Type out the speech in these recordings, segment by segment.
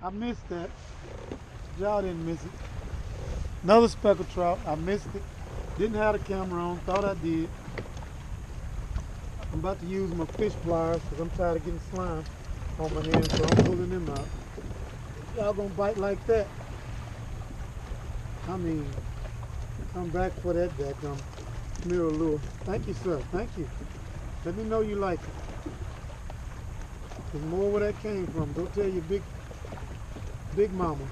I missed that. Y'all didn't miss it. Another speckled trout. I missed it. Didn't have the camera on. Thought I did. I'm about to use my fish pliers because I'm tired of getting slime on my hands, so I'm pulling them out. Y'all gonna bite like that? I mean, come back for that daggum mirror lure. Thank you, sir. Thank you. Let me know you like it. There's more where that came from. Go tell your big mama.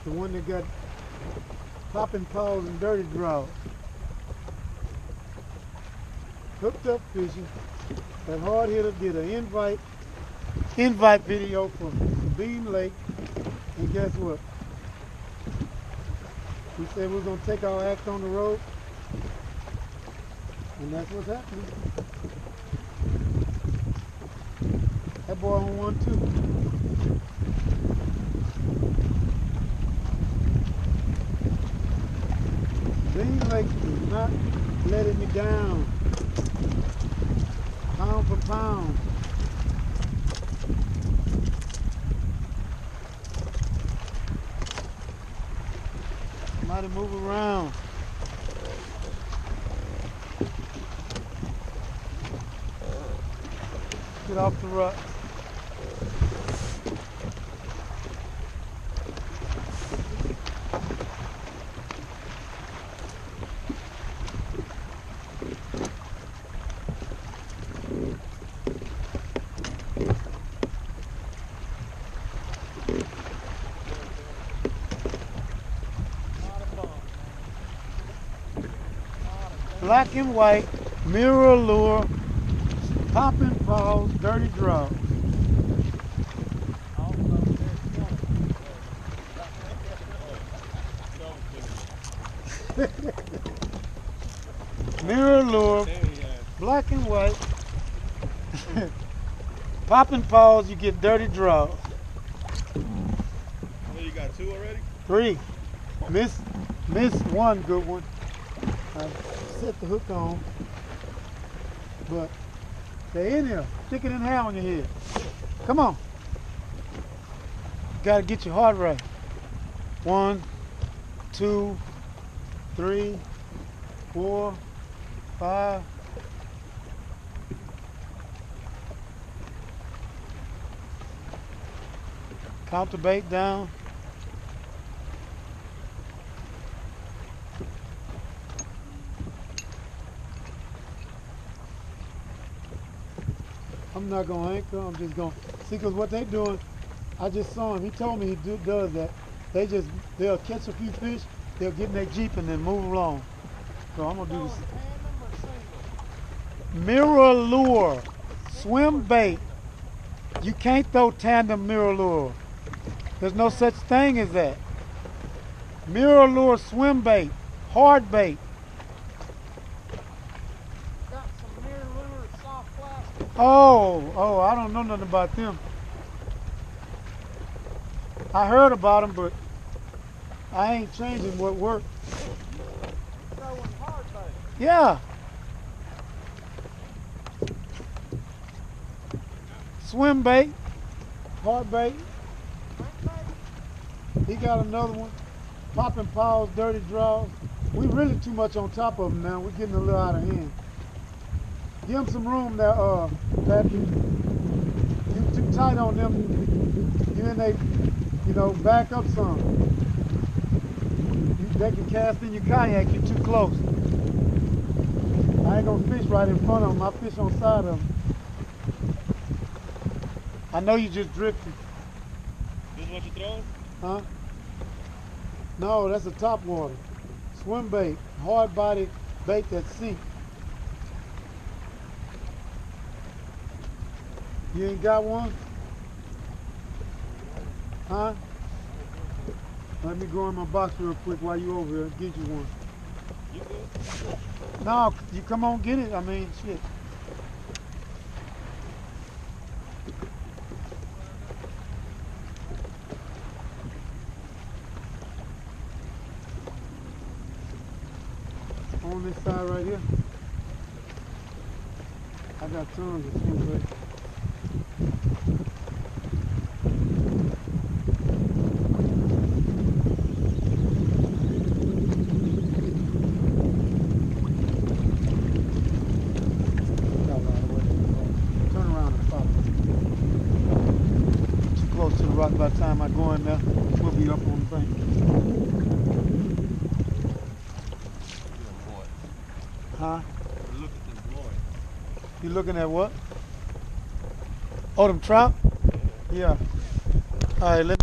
The one that got popping paws and dirty draws. Hooked up fishing. That hard hitter did an invite video from Bean Lake. And guess what? We said we were going to take our act on the road. And that's what's happening. That boy on one too. Bean Lake is not letting me down. Pound for pound. Somebody move around. Get off the rut. Black and white, mirror lure, popping paws, dirty draws. Mirror lure, black and white, popping paws, you get dirty draws. Oh, you got two already? 3. Missed one good one. I set the hook on, but they're in here, thicker than hair on your head. Come on. Gotta get your heart right. 1, 2, 3, 4, 5. Count the bait down. I'm not gonna anchor, I'm just gonna see, because what they doing, I just saw him, he told me he does that. They'll catch a few fish, they'll get in their Jeep and then move along. So I'm gonna do this. Mirror lure, swim bait. You can't throw tandem mirror lure. There's no such thing as that. Mirror lure, swim bait, hard bait. Oh, I don't know nothing about them. I heard about them, but I ain't changing what worked. Yeah. Swim bait, hard bait. He got another one. Popping paws, dirty draws. We really too much on top of them now. We're getting a little out of hand. Give them some room there, Pappy. You too tight on them. You and they, back up some. They can cast in your kayak, you're too close. I ain't gonna fish right in front of them. I fish on the side of them. I know you just drifted. This is what you throwing? Huh? No, that's a top water. Swim bait, hard body bait that sinks. You ain't got one? Huh? Let me go in my box real quick while you over here and get you one. You good? No, you come on get it. I mean, shit. On this side right here. I got tons of swim bait. rock by the time I go in there. We'll be up on the bank. Huh? Look at them blowing. You looking at what? Oh, them trout? Yeah. All right, let me.